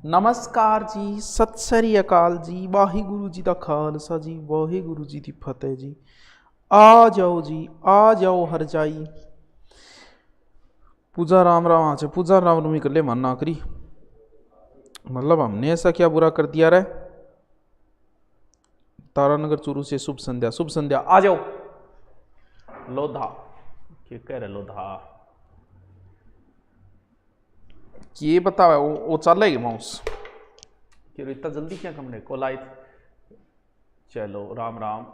नमस्कार जी, सत श्री अकाल जी, वाहिगुरु जी का खालसा जी, वाहिगुरु जी की फतेह जी। आ जाओ जी, आ जाओ हर जाई। पूजा राम राम आज पूजा राम नवमी कर ले मन ना करी। मतलब हमने ऐसा क्या बुरा कर दिया रे। तारानगर चूरू से शुभ संध्या, शुभ संध्या। आ जाओ लोधा क्या कह रहे लोधा ये बता वो चलेगी माउस क्यों इतना जल्दी क्या कमने को लाई। चलो राम राम।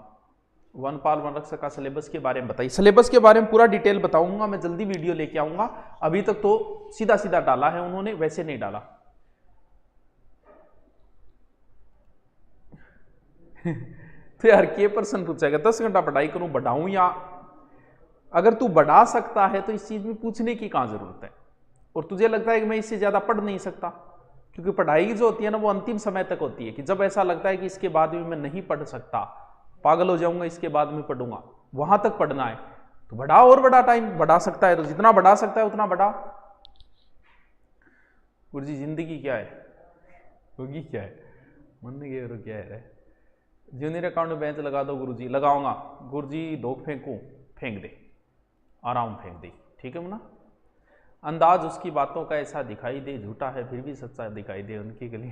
वनपाल वन रक्षक का सिलेबस के बारे में बताइए। सिलेबस के बारे में पूरा डिटेल बताऊंगा मैं, जल्दी वीडियो लेके आऊंगा। अभी तक तो सीधा सीधा डाला है उन्होंने, वैसे नहीं डाला। तो यार के प्रश्न पूछेगा 10 घंटा पढ़ाई करूं, बढ़ाऊं या अगर तू बढ़ा सकता है तो इस चीज में पूछने की कहां जरूरत है। और तुझे लगता है कि मैं इससे ज्यादा पढ़ नहीं सकता, क्योंकि पढ़ाई जो होती है ना वो अंतिम समय तक होती है कि जब ऐसा लगता है कि इसके बाद भी मैं नहीं पढ़ सकता, पागल हो जाऊंगा, इसके बाद में पढ़ूंगा, वहां तक पढ़ना है तो बढ़ा। और बड़ा टाइम बढ़ा सकता है तो जितना बढ़ा सकता है उतना बढ़ा। गुरु जी जिंदगी क्या है, होगी क्या है, मन के क्या है। जूनियर अकाउंट में बेंच लगा दो गुरु जी। लगाऊंगा गुरु जी। दो फेंकू, फेंक दे, आराम फेंक दे, ठीक है ना। अंदाज उसकी बातों का ऐसा दिखाई दे, झूठा है फिर भी सच्चा दिखाई दे, उनकी गली।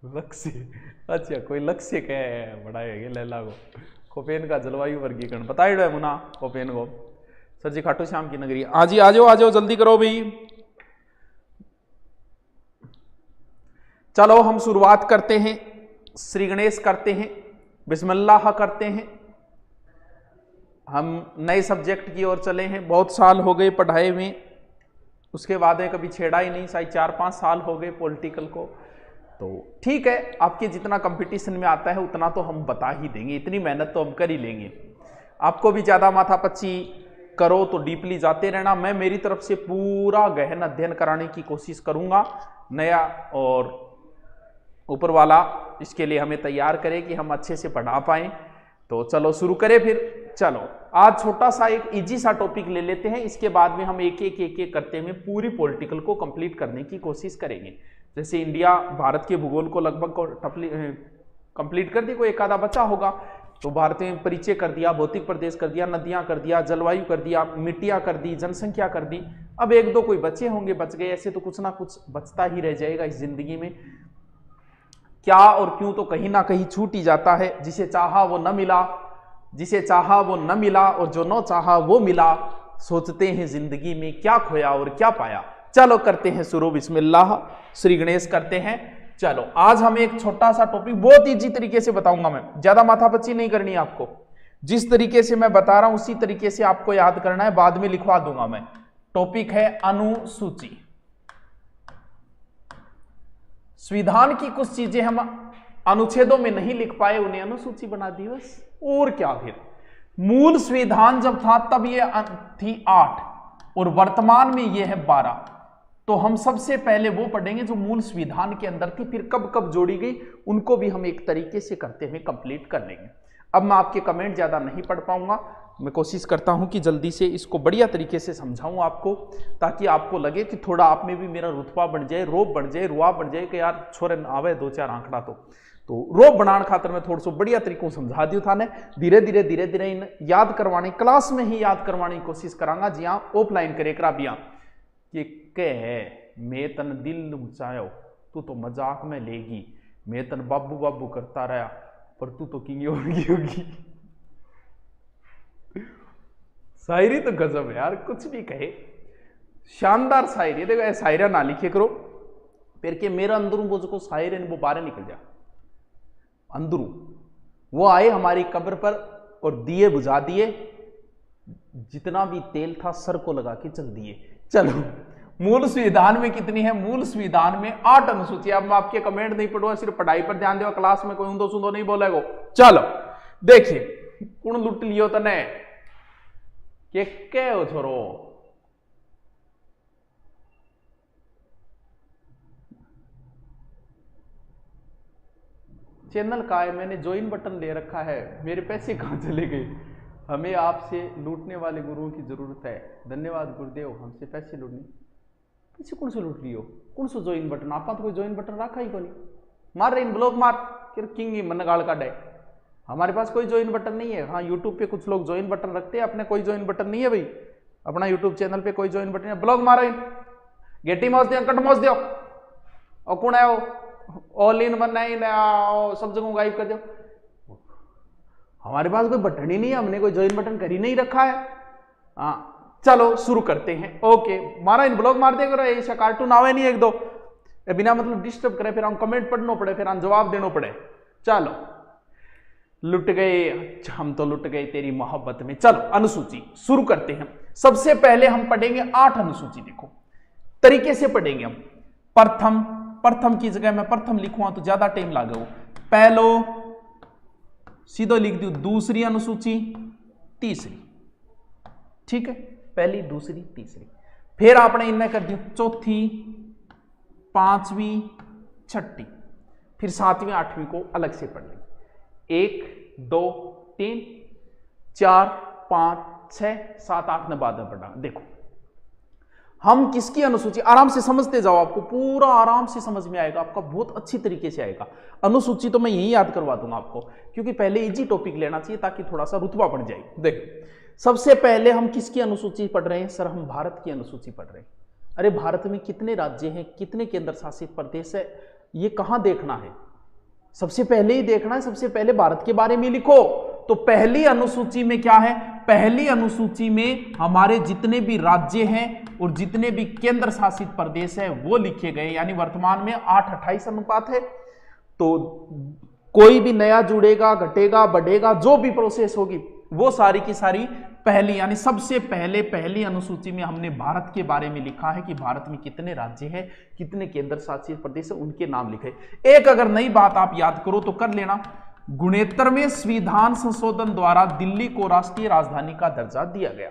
लक्ष्य, अच्छा कोई लक्ष्य क्या है बढ़ाएगा लैला को। कोपेन का जलवायु वर्गीकरण बताइए है मुना कोपेन को। सर जी खाटू श्याम की नगरी। आज ही आ जाओ जल्दी करो भाई। चलो हम शुरुआत करते हैं, श्री गणेश करते हैं, बिस्मिल्लाह करते हैं। हम नए सब्जेक्ट की ओर चले हैं, बहुत साल हो गए पढ़ाए में, उसके बाद में कभी छेड़ा ही नहीं, शायद 4-5 साल हो गए पॉलिटिकल को। तो ठीक है, आपके जितना कंपटीशन में आता है उतना तो हम बता ही देंगे, इतनी मेहनत तो हम कर ही लेंगे। आपको भी ज़्यादा माथापच्ची करो तो डीपली जाते रहना। मैं मेरी तरफ से पूरा गहन अध्ययन कराने की कोशिश करूंगा नया, और ऊपर वाला इसके लिए हमें तैयार करे कि हम अच्छे से पढ़ा पाएं। तो चलो शुरू करें फिर। चलो आज छोटा सा एक इजी सा टॉपिक ले लेते हैं, इसके बाद में हम एक एक करते हुए पूरी पॉलिटिकल को कंप्लीट करने की कोशिश करेंगे। जैसे इंडिया भारत के भूगोल को लगभग कंप्लीट कर दी, कोई एक आधा बचा होगा तो भारत में परिचय कर दिया, भौतिक प्रदेश कर दिया, नदियां कर दिया, जलवायु कर दिया, मिट्टियां कर दी, जनसंख्या कर दी। अब एक दो कोई बचे होंगे, बच गए, ऐसे तो कुछ ना कुछ बचता ही रह जाएगा इस जिंदगी में। क्या और क्यों तो कहीं ना कहीं छूट ही जाता है। जिसे चाहा वो न मिला, जिसे चाहा वो न मिला, और जो न चाहा वो मिला। सोचते हैं जिंदगी में क्या खोया और क्या पाया। चलो करते हैं शुरू, बिस्मिल्लाह, श्री गणेश करते हैं। चलो आज हम एक छोटा सा टॉपिक बहुत इजी तरीके से बताऊंगा मैं, ज्यादा माथापच्ची नहीं करनी है आपको। जिस तरीके से मैं बता रहा हूं उसी तरीके से आपको याद करना है, बाद में लिखवा दूंगा मैं। टॉपिक है अनुसूची। संविधान की कुछ चीजें हम अनुच्छेदों में नहीं लिख पाए, उन्हें अनुसूची बना दी बस, और क्या। फिर मूल संविधान जब था तब ये थी 8 और वर्तमान में ये है 12। तो हम सबसे पहले वो पढ़ेंगे जो मूल संविधान के अंदर थी, फिर कब कब जोड़ी गई उनको भी हम एक तरीके से करते हुए कंप्लीट कर लेंगे। अब मैं आपके कमेंट ज्यादा नहीं पढ़ पाऊंगा, मैं कोशिश करता हूं कि जल्दी से इसको बढ़िया तरीके से समझाऊं आपको, ताकि आपको लगे कि थोड़ा आप में भी मेरा रुतबा बढ़ जाए, रोब बढ़ जाए, रुआ बढ़ जाए कि यार छोरे आवे 2-4 आंकड़ा तो रोब बनाने खातर मैं थोड़ा सा बढ़िया तरीकों समझा दियो था ने। धीरे धीरे इन याद करवाने, क्लास में ही याद करवाने की कोशिश करांगा, जी हाँ ऑफलाइन करे करा बिया कि कह मैं तन दिल ऊंचायो तू तो मजाक में लेगी, मैं तन बाबू बाबू करता रहा पर तू तो किंग होगी। शायरी तो गजब है यार, कुछ भी कहे, शानदार शायरी। देखो शायरा ना लिखे करो फिर के मेरा अंदरू वो जो शायर है वो बाहर निकल जा अंदरू। वो आए हमारी कब्र पर और दिए बुझा दिए, जितना भी तेल था सर को लगा के चल दिए। चलो मूल संविधान में कितनी है, मूल संविधान में 8 अनुसूची। अब मैं आपके कमेंट नहीं पढ़ूंगा, सिर्फ पढ़ाई पर ध्यान दो, क्लास में कोई ऊंदो सुंदो नहीं बोलेगा। चलो देखिए कौन लुट लियो तने के हो छोरो। चैनल का है, मैंने ज्वाइन बटन ले रखा है, मेरे पैसे कहां चले गए। हमें आपसे लूटने वाले गुरुओं की जरूरत है। धन्यवाद गुरुदेव, हमसे पैसे लूटने किसी कौन से लूट लियो, कौन सो ज्वाइन बटन आप तो कोई ज्वाइन बटन रखा ही कोनी, मार रहे इन ब्लॉग मार फिर किंग मन गाल का डे। हमारे पास कोई ज्वाइन बटन नहीं है। हाँ यूट्यूब पे कुछ लोग ज्वाइन बटन रखते हैं, अपने कोई ज्वाइन बटन नहीं है भाई, अपना यूट्यूब चैनल पे कोई ज्वाइन बटन है। ब्लॉग मारो इन गेटी मौज दियो, कट मौज दियो, और कौन है वो ऑल इन वन है सब जगह गायब कर दो। हमारे पास कोई बटन ही नहीं है, हमने कोई ज्वाइन बटन कर ही नहीं रखा है। हाँ चलो शुरू करते हैं। ओके मारा इन ब्लॉग मार देगा, ऐसा कार्टून आवे नहीं एक दो बिना मतलब डिस्टर्ब करे, फिर हम कमेंट पढ़ना पड़े, फिर हम जवाब देना पड़े। चलो लुट गए हम तो, लुट गए तेरी मोहब्बत में। चलो अनुसूची शुरू करते हैं। सबसे पहले हम पढ़ेंगे 8 अनुसूची। देखो तरीके से पढ़ेंगे हम। प्रथम, प्रथम की जगह मैं प्रथम लिखूंगा तो ज्यादा टाइम लागेगा। पहलो सीधो लिख दू, दूसरी अनुसूची, तीसरी, ठीक है, पहली दूसरी तीसरी। फिर आपने इनमें कर दी चौथी, पांचवी, छठी, फिर सातवीं आठवीं को अलग से पढ़ लेंगे। 1 2 3 4 5 6 7 8 ने बाद में पढ़ा। देखो हम किसकी अनुसूची, आराम से समझते जाओ, आपको पूरा आराम से समझ में आएगा, आपका बहुत अच्छी तरीके से आएगा। अनुसूची तो मैं यही याद करवा दूंगा आपको, क्योंकि पहले इजी टॉपिक लेना चाहिए ताकि थोड़ा सा रुतबा बढ़ जाए। देखो सबसे पहले हम किसकी अनुसूची पढ़ रहे हैं? सर हम भारत की अनुसूची पढ़ रहे हैं। अरे भारत में कितने राज्य हैं, कितने केंद्र शासित प्रदेश है, ये कहां देखना है? सबसे पहले ही देखना है, सबसे पहले भारत के बारे में लिखो। तो पहली अनुसूची में क्या है? पहली अनुसूची में हमारे जितने भी राज्य हैं और जितने भी केंद्र शासित प्रदेश है वो लिखे गए, यानी वर्तमान में 8:28 अनुपात है। तो कोई भी नया जुड़ेगा, घटेगा, बढ़ेगा, जो भी प्रोसेस होगी वो सारी की सारी पहली, यानी सबसे पहले पहली अनुसूची में हमने भारत के बारे में लिखा है कि भारत में कितने राज्य हैं, कितने केंद्र शासित प्रदेश है, उनके नाम लिखे। एक अगर नई बात आप याद करो तो कर लेना, 69वें संविधान संशोधन द्वारा दिल्ली को राष्ट्रीय राजधानी का दर्जा दिया गया।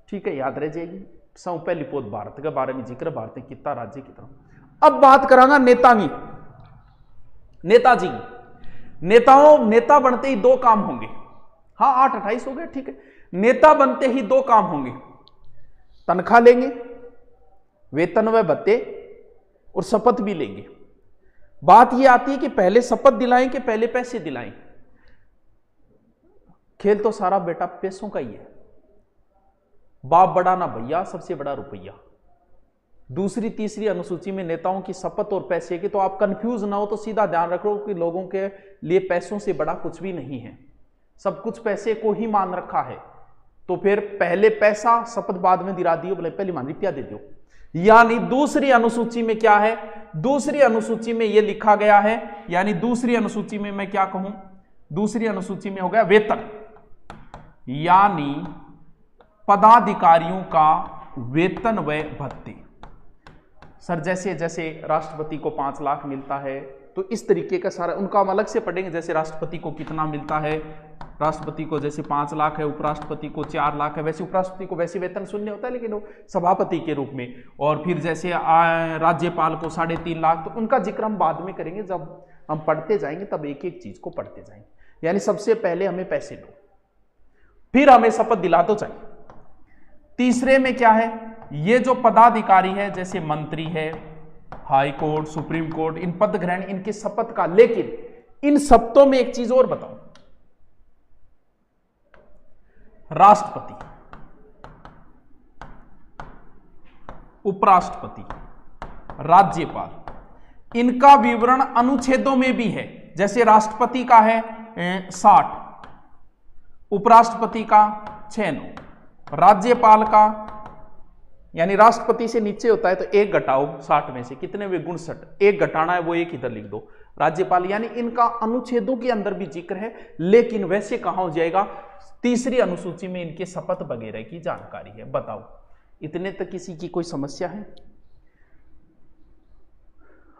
ठीक है, याद रह जाएगी। सौ पहली पोत भारत के बारे में जिक्र, भारत में कितना राज्य कितना। अब बात करांगा नेताजी की। नेता बनते ही 2 काम होंगे। हाँ 8:28 हो गए, ठीक है। नेता बनते ही 2 काम होंगे, तनख्वाह लेंगे, वेतन व भत्ते, और शपथ भी लेंगे। बात यह आती है कि पहले शपथ दिलाएं कि पहले पैसे दिलाएं। खेल तो सारा बेटा पैसों का ही है। बाप बड़ा ना भैया, सबसे बड़ा रुपया। दूसरी तीसरी अनुसूची में नेताओं की शपथ और पैसे की, तो आप कंफ्यूज ना हो तो सीधा ध्यान रखो कि लोगों के लिए पैसों से बड़ा कुछ भी नहीं है, सब कुछ पैसे को ही मान रखा है। तो फिर पहले पैसा, शपथ बाद में दिला दियो, बोले पहले मान रुपया दे दो। यानी दूसरी अनुसूची में क्या है? दूसरी अनुसूची में यह लिखा गया है, यानी दूसरी अनुसूची में मैं क्या कहूं, दूसरी अनुसूची में हो गया वेतन, यानी पदाधिकारियों का वेतन व भत्ते। सर जैसे जैसे राष्ट्रपति को 5 लाख मिलता है, तो इस तरीके का सारा उनका हम अलग से पढ़ेंगे। जैसे राष्ट्रपति को कितना मिलता है, राष्ट्रपति को जैसे 5 लाख है, उपराष्ट्रपति को 4 लाख है, वैसे उपराष्ट्रपति को वैसे वेतन शून्य होता है, लेकिन वो सभापति के रूप में। और फिर जैसे राज्यपाल को 3.5 लाख, तो उनका जिक्र हम बाद में करेंगे, जब हम पढ़ते जाएंगे तब एक एक चीज को पढ़ते जाएंगे। यानी सबसे पहले हमें पैसे दो, फिर हमें शपथ दिला दो चाहिए। तीसरे में क्या है? ये जो पदाधिकारी है, जैसे मंत्री है, हाई कोर्ट, सुप्रीम कोर्ट, इन पद ग्रहण, इनके शपथ का। लेकिन इन शब्दों में एक चीज और बताओ, राष्ट्रपति, उपराष्ट्रपति, राज्यपाल, इनका विवरण अनुच्छेदों में भी है। जैसे राष्ट्रपति का है 60, उपराष्ट्रपति का 69, राज्यपाल का, यानी राष्ट्रपति से नीचे होता है तो 1 घटाओ 60 में से, कितने हुए? 59। 1 घटाना है वो 1 इधर लिख दो। राज्यपाल, यानी इनका अनुच्छेदों के अंदर भी जिक्र है, लेकिन वैसे कहां हो जाएगा? तीसरी अनुसूची में इनके शपथ वगैरह की जानकारी है। बताओ इतने तक किसी की कोई समस्या है?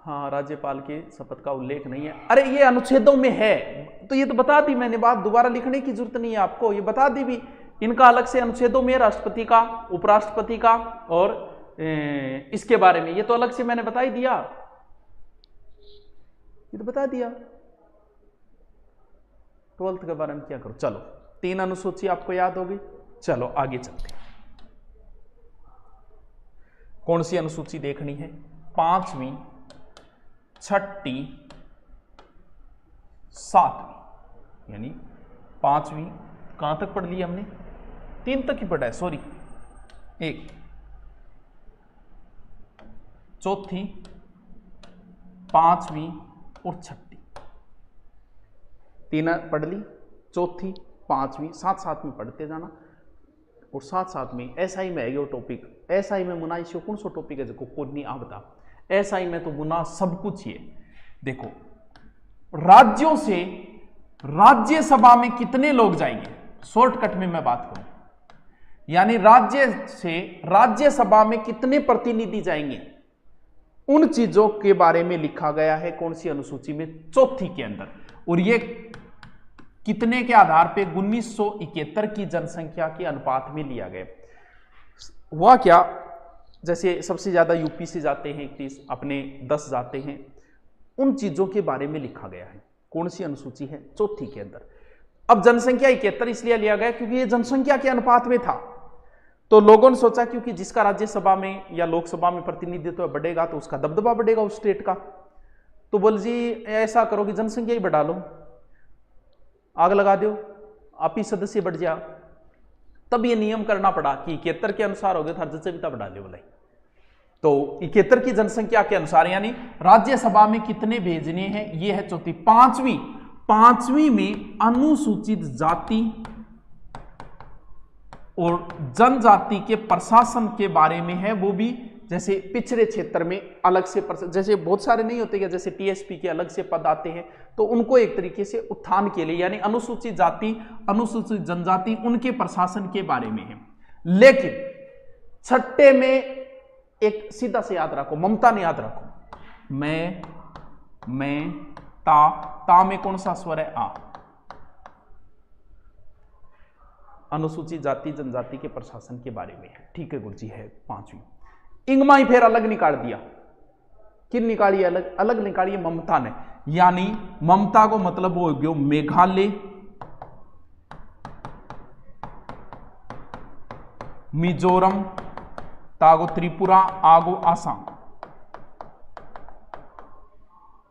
हाँ, राज्यपाल के शपथ का उल्लेख नहीं है। अरे ये अनुच्छेदों में है तो ये तो बता दी मैंने, बात दोबारा लिखने की जरूरत नहीं है आपको, ये बता दी भी। इनका अलग से अनुच्छेदों में राष्ट्रपति का, उपराष्ट्रपति का और इसके बारे में, ये तो अलग से मैंने बता ही दिया, ये तो बता दिया। 12th के बारे में क्या करो। चलो 3 अनुसूची आपको याद होगी। चलो आगे चलते हैं। कौन सी अनुसूची देखनी है? 5वीं, 6ठी, 7वीं, यानी 5वीं कहां तक पढ़ ली हमने? 3 तक ही पढ़ा है, सॉरी, 1, 4थी, 5वीं और 6ठी, 3 पढ़ ली, 4थी, 5वीं, साथ में पढ़ते जाना। और साथ में एसआई में है ये टॉपिक। एसआई में मुना इसी कौन सा टॉपिक है जो को नहीं आ बता। एसआई में तो मुना सब कुछ ही है। देखो, राज्यों से राज्यसभा में कितने लोग जाएंगे, शॉर्टकट में मैं बात करूं, यानी राज्य से राज्यसभा में कितने प्रतिनिधि जाएंगे, उन चीजों के बारे में लिखा गया है। कौन सी अनुसूची में? 4थी के अंदर। और ये कितने के आधार पे? 1971 की जनसंख्या के अनुपात में लिया गया। हुआ क्या, जैसे सबसे ज्यादा यूपी से जाते हैं 31, अपने 10 जाते हैं, उन चीजों के बारे में लिखा गया है। कौन सी अनुसूची है? 4थी के अंदर। अब जनसंख्या 71 इसलिए लिया गया क्योंकि ये जनसंख्या के अनुपात में था। तो लोगों ने सोचा क्योंकि जिसका राज्यसभा में या लोकसभा में प्रतिनिधित्व बढ़ेगा तो उसका दबदबा बढ़ेगा उस स्टेट का। तो बोल जी ऐसा करो कि जनसंख्या ही बढ़ा लो, आग लगा दो, आप ही सदस्य बढ़ जाओ। तब ये नियम करना पड़ा कि 71 के अनुसार हो गए तो राज्यसभा बढ़ा ले बोले। तो 71 की जनसंख्या के अनुसार यानी राज्यसभा में कितने भेजने हैं, ये है 4थी। 5वीं में अनुसूचित जाति और जनजाति के प्रशासन के बारे में है। वो भी जैसे पिछड़े क्षेत्र में अलग से, जैसे बहुत सारे नहीं होते क्या, जैसे टीएसपी के अलग से पद आते हैं, तो उनको एक तरीके से उत्थान के लिए, यानी अनुसूचित जाति, अनुसूचित जनजाति, उनके प्रशासन के बारे में है। लेकिन 6ठे में एक सीधा से याद रखो, ममता ने याद रखो, मैं ता में कौन सा स्वर है? आ। अनुसूचित जाति जनजाति के प्रशासन के बारे में है। ठीक है गुरुजी, है 5वीं। इंगमाई फिर अलग निकाल दिया। किन निकाली? अलग निकाली ममता ने, यानी ममता को मतलब हो गया मेघालय, मिजोरम, तागो त्रिपुरा, आगो आसाम।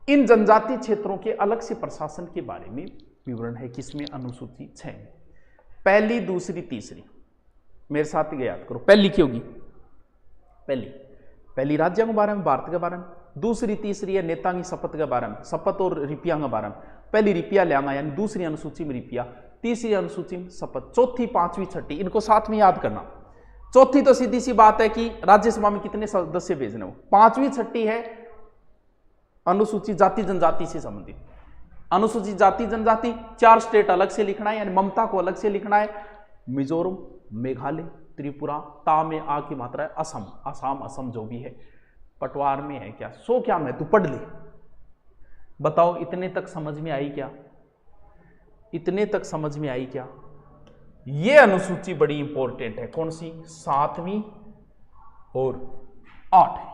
इन जनजातीय क्षेत्रों के अलग से प्रशासन के बारे में विवरण है किसमें? अनुसूची 6 में। पहली, दूसरी, तीसरी, मेरे साथ ही याद करो। पहली क्या होगी? पहली राज्यों के बारे में, भारत के बारे में। दूसरी, तीसरी है नेता की शपथ के बारे में, शपथ और रिपिया के बारे में। पहली रिपिया ले आना, यानी दूसरी अनुसूची में रिपिया, तीसरी अनुसूची में शपथ, 4थी, 5वीं, 6ठी, इनको साथ में याद करना। 4थी तो सीधी सी बात है कि राज्यसभा में कितने सदस्य भेजने हो। 5वीं, 6ठी है अनुसूचित जाति जनजाति से संबंधित। अनुसूचित जाति जनजाति 4 स्टेट अलग से लिखना है, यानी ममता को अलग से लिखना है। मिजोरम, मेघालय, त्रिपुरा, ता में आ की मात्रा है, असम जो भी है, पटवार में है क्या, सो क्या मैं तू पढ़ ले। बताओ इतने तक समझ में आई क्या? इतने तक समझ में आई क्या? ये अनुसूची बड़ी इंपॉर्टेंट है। कौन सी? 7वीं और 8वीं।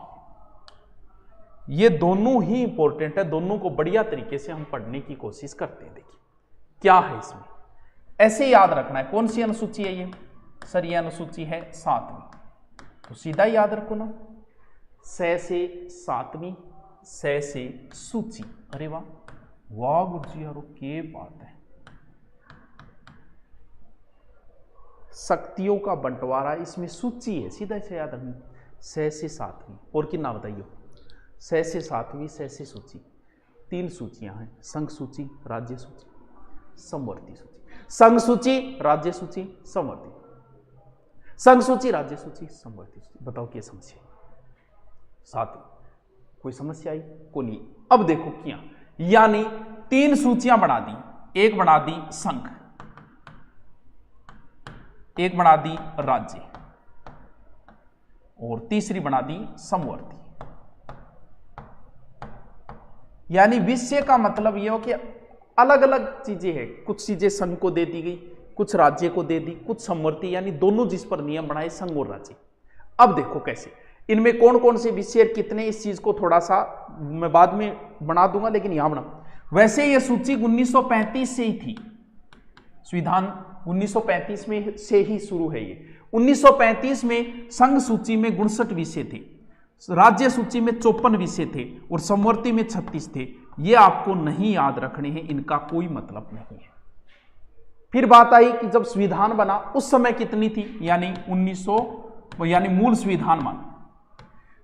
ये दोनों ही इंपॉर्टेंट है, दोनों को बढ़िया तरीके से हम पढ़ने की कोशिश करते हैं। देखिए क्या है इसमें, ऐसे याद रखना है। कौन सी अनुसूची है ये? सर ये अनुसूची है 7वीं, तो सीधा याद रखो ना, 6 से 7वीं, 6 से सूची। अरे वाह वाह गुरुजी यारो, क्या बात है। शक्तियों का बंटवारा इसमें सूची है, सीधा से याद रखना। 6 से 7वीं और कितना बताइए? 6 से 7वीं, 6 से सूची। 3 सूचियां हैं, संघ सूची, राज्य सूची, समवर्ती सूची। संघ सूची, राज्य सूची, समवर्ती, संघ सूची, राज्य सूची, समवर्ती सूची। बताओ क्या समस्या? 7वीं। कोई समस्या आई? को नहीं। अब देखो क्या, यानी 3 सूचियां बना दी। एक बना दी संघ, एक बना दी राज्य, और तीसरी बना दी समवर्ती। यानी विषय का मतलब यह हो कि अलग अलग चीजें हैं, कुछ चीजें संघ को दे दी गई, कुछ राज्य को दे दी, कुछ समवर्ती, यानी दोनों जिस पर नियम बनाए संघ और राज्य। अब देखो कैसे, इनमें कौन कौन से विषय कितने, इस चीज को थोड़ा सा मैं बाद में बना दूंगा, लेकिन यहां बना। वैसे यह सूची 1935 से ही थी, संविधान 1935 में से ही शुरू है ये। 1935 में संघ सूची में 59 विषय थे, राज्य सूची में 54 विषय थे और समवर्ती में 36 थे। ये आपको नहीं याद रखने हैं, इनका कोई मतलब नहीं है। फिर बात आई कि जब संविधान बना उस समय कितनी थी, यानी 1900 यानी मूल संविधान मान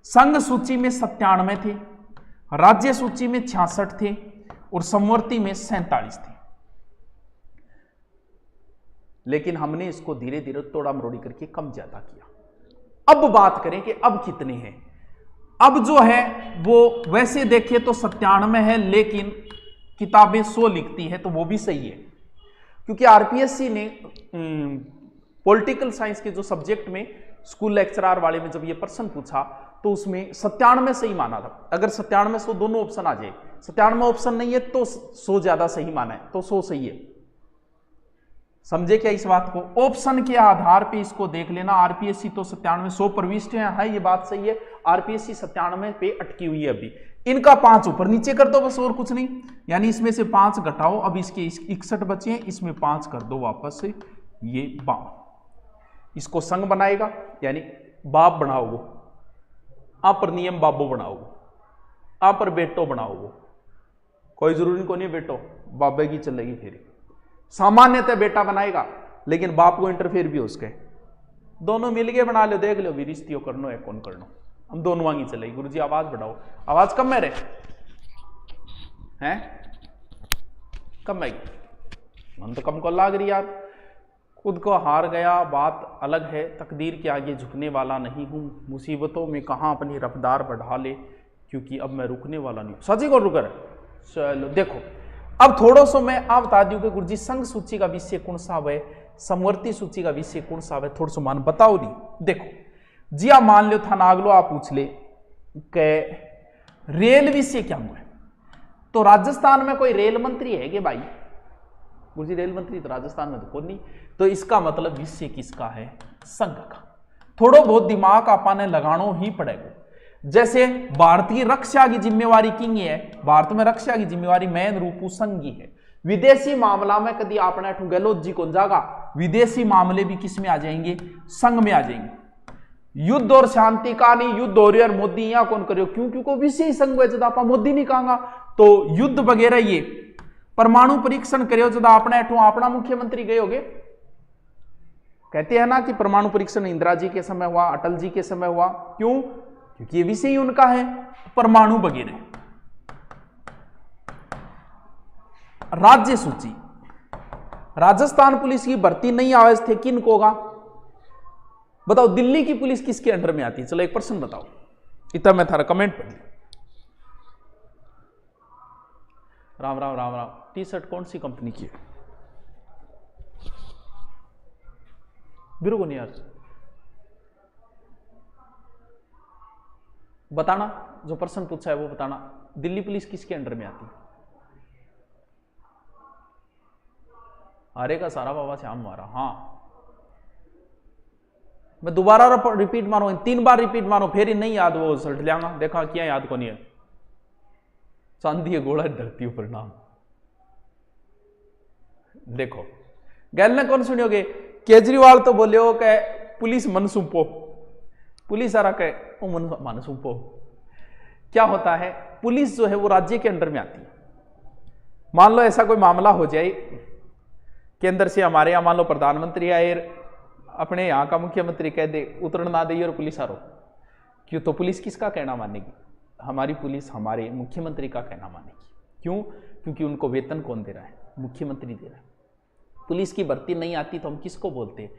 संघ सूची में 97 थे, राज्य सूची में 66 थे और समवर्ती में 47 थे। लेकिन हमने इसको धीरे धीरे तोड़ा मरोड़ी करके कम ज्यादा किया। अब बात करें कि अब कितने हैं। अब जो है वो वैसे देखें तो 97 है, लेकिन किताबें 100 लिखती है, तो वो भी सही है, क्योंकि आरपीएससी ने पॉलिटिकल साइंस के जो सब्जेक्ट में स्कूल लेक्चरर वाले में जब ये प्रश्न पूछा तो उसमें 97 सही माना था। अगर 97 100 दोनों ऑप्शन आ जाए, 97 ऑप्शन नहीं है तो 100 ज्यादा सही माना है, तो 100 सही है। समझे क्या इस बात को? ऑप्शन के आधार पे इसको देख लेना। आरपीएससी तो 97 100 प्रविष्ट है, ये बात सही है। आरपीएससी 97 पे अटकी हुई है अभी। इनका 5 ऊपर नीचे कर दो बस, और कुछ नहीं। यानी इसमें से 5 घटाओ, अब इसके 61 बचे हैं, इसमें 5 कर दो वापस से, ये 52। इसको संघ बनाएगा, यानी बाप बनाओगे आप पर नियम बाबो बनाओगे, आप पर बेटो बनाओगे। कोई जरूरी को नहीं बेटो, बाबे की चलेगी फिर। सामान्यतः बेटा बनाएगा, लेकिन बाप को इंटरफेयर भी हो उसके। दोनों मिलके बना लो, देख लो भी रिश्तियों करनो है कौन करनो, हम दोनों आगे चलेगी। गुरुजी आवाज बढ़ाओ, आवाज कम में रहे हैं, कम आएगी। मन तो कम को लाग रही यार, खुद को हार गया बात अलग है, तकदीर के आगे झुकने वाला नहीं हूं। मुसीबतों में कहां अपनी रफ्तार बढ़ा ले, क्योंकि अब मैं रुकने वाला नहीं हूं। सची को रुकर। चलो देखो, अब थोड़ा सा मैं आप बता दूं कि गुरुजी संघ सूची का विषय कौन सा है, समवर्ती सूची का विषय कौन सा है, थोड़ा सा मान बताओ नहीं। देखो जी, आप मान लो था नागलो, आप पूछ ले कि रेल विषय क्या हुआ है, तो राजस्थान में कोई रेल मंत्री है कि भाई? गुरुजी रेल मंत्री तो राजस्थान में तो कोई नहीं, तो इसका मतलब विषय किसका है? संघ का। थोड़ा बहुत दिमाग आपने लगाना ही पड़ेगा। जैसे भारतीय रक्षा की जिम्मेवारी किंग है, भारत में रक्षा की जिम्मेवारी मैन रूपू संघ की है। विदेशी मामला में कभी आपने गहलोत जी कौन जागा, विदेशी मामले भी किस में आ जाएंगे? संघ में आ जाएंगे। युद्ध और शांति का नहीं, युद्ध हो रही और मोदी यहां कौन करो, क्यों? क्योंकि विषय संघ है, जब आप मोदी नहीं कहांगा तो युद्ध वगैरह। ये परमाणु परीक्षण करो जब आपने अपना मुख्यमंत्री गए होगे, कहते हैं ना कि परमाणु परीक्षण इंदिरा जी के समय हुआ, अटल जी के समय हुआ। क्यों? क्योंकि ये विषय ही उनका है, परमाणु वगैरह। राज्य सूची, राजस्थान पुलिस की भर्ती नहीं आवाज थे, किन को होगा बताओ? दिल्ली की पुलिस किसके अंडर में आती है? चलो एक प्रश्न बताओ, इतना मैं थारा कमेंट पढ़। राम राम राम राम। टी शर्ट कौन सी कंपनी की है? बिल्कुल नहीं यार, बताना। जो प्रश्न पूछा है वो बताना। दिल्ली पुलिस किसके अंडर में आती है? अरे का सारा बाबा श्याम मारा। हाँ, मैं दोबारा रिपीट मारो, 3 बार रिपीट मारो, फिर ही नहीं याद वो सल्ट लिया। देखा क्या याद को नहीं है? चांदी गोला धरती ऊपर नाम। देखो गैल ने कौन सुनियोगे? केजरीवाल तो बोले हो कि पुलिस मन सुपो, पुलिस आ रहा कहे मन सुपो। क्या होता है? पुलिस जो है वो राज्य के अंडर में आती है। मान लो ऐसा कोई मामला हो जाए, केंद्र से हमारे यहाँ मान लो प्रधानमंत्री आए, अपने यहाँ का मुख्यमंत्री कह दे उतरण ना दे और पुलिस आ रो, क्यों? तो पुलिस किसका कहना मानेगी? हमारी पुलिस हमारे मुख्यमंत्री का कहना मानेगी। क्यों? क्योंकि उनको वेतन कौन दे रहा है? मुख्यमंत्री दे रहा है। पुलिस की भर्ती नहीं आती तो हम किसको बोलते हैं?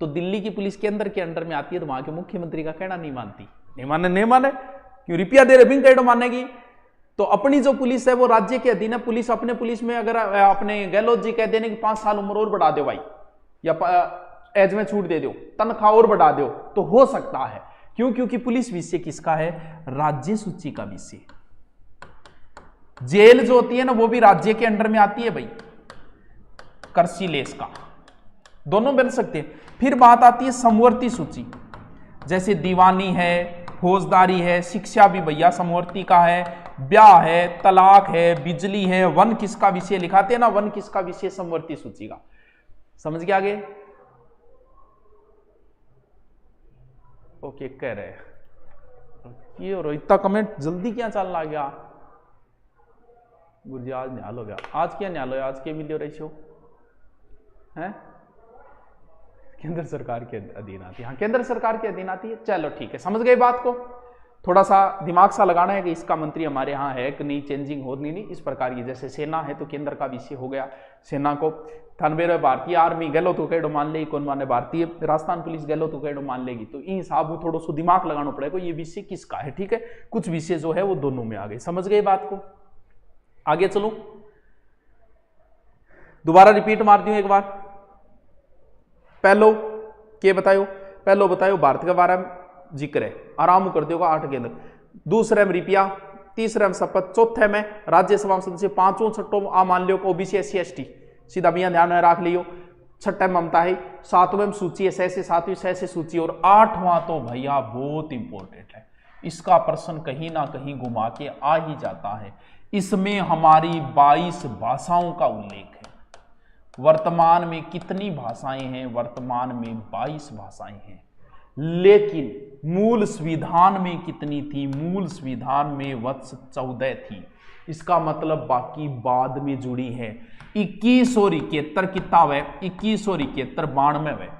तो दिल्ली की पुलिस केंद्र के अंडर में आती है, तो वहां के मुख्यमंत्री का कहना नहीं मानती। नहीं माने क्यों? रुपया दे रहे बिन कहो मानेगी। तो अपनी जो पुलिस है वो राज्य के अधीन है। पुलिस अपने पुलिस में अगर अपने गहलोत जी कह देने कि 5 साल उम्र और बढ़ा दो भाई, या एज में छूट दे दो, तनख्वाह और बढ़ा दो, तो हो सकता है। क्यों? क्योंकि पुलिस विषय किसका है? राज्य सूची का विषय। जेल जो होती है ना वो भी राज्य के अंडर में आती है भाई, कर्सीलेस का, दोनों बन सकते हैं। फिर बात आती है समवर्ती सूची, जैसे दीवानी है, फौजदारी है, शिक्षा भी भैया समवर्ती का है, ब्याह है, तलाक है, बिजली है, वन किसका विषय लिखाते हैं ना, वन किसका विषय? समवर्ती सूची का। समझ के आगे? ओके कह रहे ये और इतना कमेंट जल्दी क्या चलना गया गुरुजी? आज न्याल हो गया। आज क्या न्याल हो? आज के मिलियो रेशियो है केंद्र सरकार के अधीन आती है। हाँ केंद्र सरकार के अधीन आती है। चलो ठीक है, समझ गए बात को। थोड़ा सा दिमाग सा लगाना है कि इसका मंत्री हमारे यहाँ है कि नहीं, चेंजिंग हो नहीं इस प्रकार की। जैसे सेना है तो केंद्र का विषय हो गया। सेना को 98 भारतीय आर्मी गलो तो कहो मान लेगी, कौन माने भारतीय राजस्थान पुलिस गलो तो कहो मान लेगी। तो इन हिसाब में थोड़ा सा दिमाग लगाना पड़ेगा ये विषय किसका है। ठीक है, कुछ विषय जो है वो दोनों में आ गए। समझ गए बात को? आगे चलो, दोबारा रिपीट मार दूं एक बार। पहलो के बतायो? पहलो बतायो भारत के बारे में जिक्र है, आराम कर देगा 8 के अंदर। दूसरे में रिपिया, तीसरे में शपथ, चौथे में राज्यसभा सदस्य, पांचों छठों आ मान लियो ओबीसी SC ST सीधा मियां ध्यान में रख लियो। छठे में ममता है, सातवें में सूची है, 6 से 7वीं 6 से सूची, और 8वां तो भैया बहुत इंपॉर्टेंट है। इसका प्रश्न कहीं ना कहीं घुमा के आ ही जाता है। इसमें हमारी 22 भाषाओं का उल्लेख है। वर्तमान में कितनी भाषाएं हैं? वर्तमान में 22 भाषाएं हैं। लेकिन मूल संविधान में कितनी थी? मूल संविधान में वत्स 14 थी। इसका मतलब बाकी बाद में जुड़ी है। 2171 किताब है, 2171 92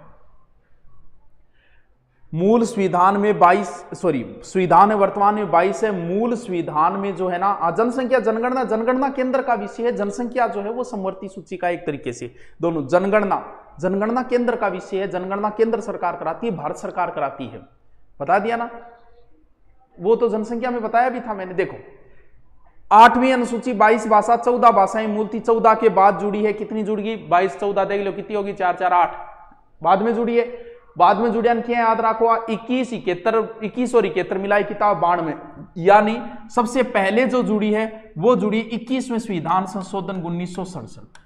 मूल संविधान में 22 संविधान है वर्तमान में 22 है। मूल संविधान में जो है ना जनसंख्या जनगणना केंद्र का विषय है। जनसंख्या जो है वो समवर्ती सूची का एक तरीके से दोनों। जनगणना केंद्र का विषय है। जनगणना केंद्र सरकार कराती है, भारत सरकार कराती है। बता दिया ना, वो तो जनसंख्या में बताया भी था मैंने। देखो 8वीं अनुसूची 22 भाषा 14 भाषाएं मूल थी। 14 के बाद जुड़ी है, कितनी जुड़ गई? 22 14 देख लो कितनी होगी, 4 4 8 बाद में जुड़ी है। बाद में जुड़ियान क्या याद रखो? 21 और 71 मिलाई किताब 92, यानी सबसे पहले जो जुड़ी है वो जुड़ी 21वें संविधान संशोधन 1967,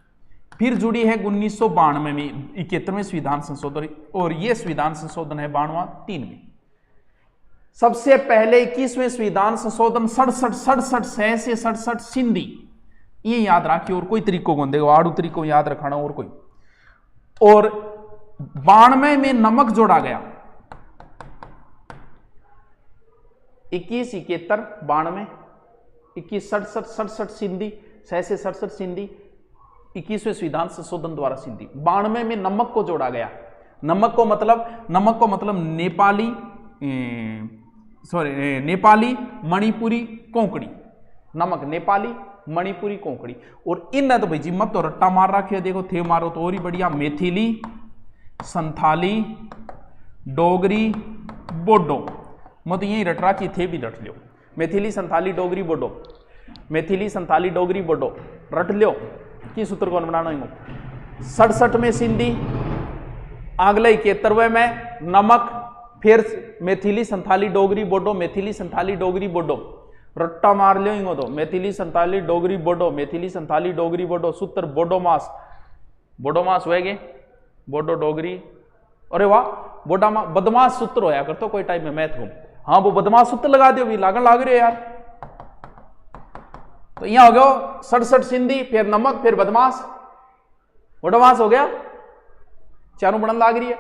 फिर जुड़ी है 1992 में 71वें संविधान संशोधन, और ये संविधान संशोधन है 92वां 3 में। सबसे पहले 21वें संविधान संशोधन 67 6 से 67 सिंधी, ये याद रखिए। और कोई तरीकों को देखो, आड़ू तरीकों याद रखाना और कोई। और 92 में नमक जोड़ा गया। 21 71 92, 21 67 सिंधी, 6 से 67 सिंधी, 21वें संविधान संशोधन द्वारा सिंधी। 92 में नमक को जोड़ा गया। नमक को मतलब नेपाली मणिपुरी कोंकणी। नमक नेपाली मणिपुरी कोंकणी। और इन तो भाई जी मत तो रट्टा मार रखे, देखो थे मारो तो और ही बढ़िया। मैथिली संथाली डोगरी बोडो, मत यही रट रखी थे भी रट लो। मैथिली संथाली डोगरी बोडो, मैथिली संथाली डोगरी बोडो रट लो। की सूत्र कौन बनाना है? 67 में सिंधी, अगले 71वें में नमक, फिर मैथिली संथाली डोगरी बोडो, मैथिली संथाली डोगरी बोडो रट्टा मार लियो। तो मैथिली संथाली डोगरी बोडो, मैथिली संथाली डोगरी बोडो, सूत्र बोडोमास होएगे, बोडो डोगरी। अरे वाह, बोडामा बदमाश सूत्र होया कर तो कोई टाइम में मैथ को। हाँ वो बदमाश सूत्र लगा दियो भी, लागन लाग रहे यार। तो यहां हो गया 67 सिंधी, फिर नमक, फिर बदमाश, बोडोमास हो गया। चारों बढ़न लाग रही है,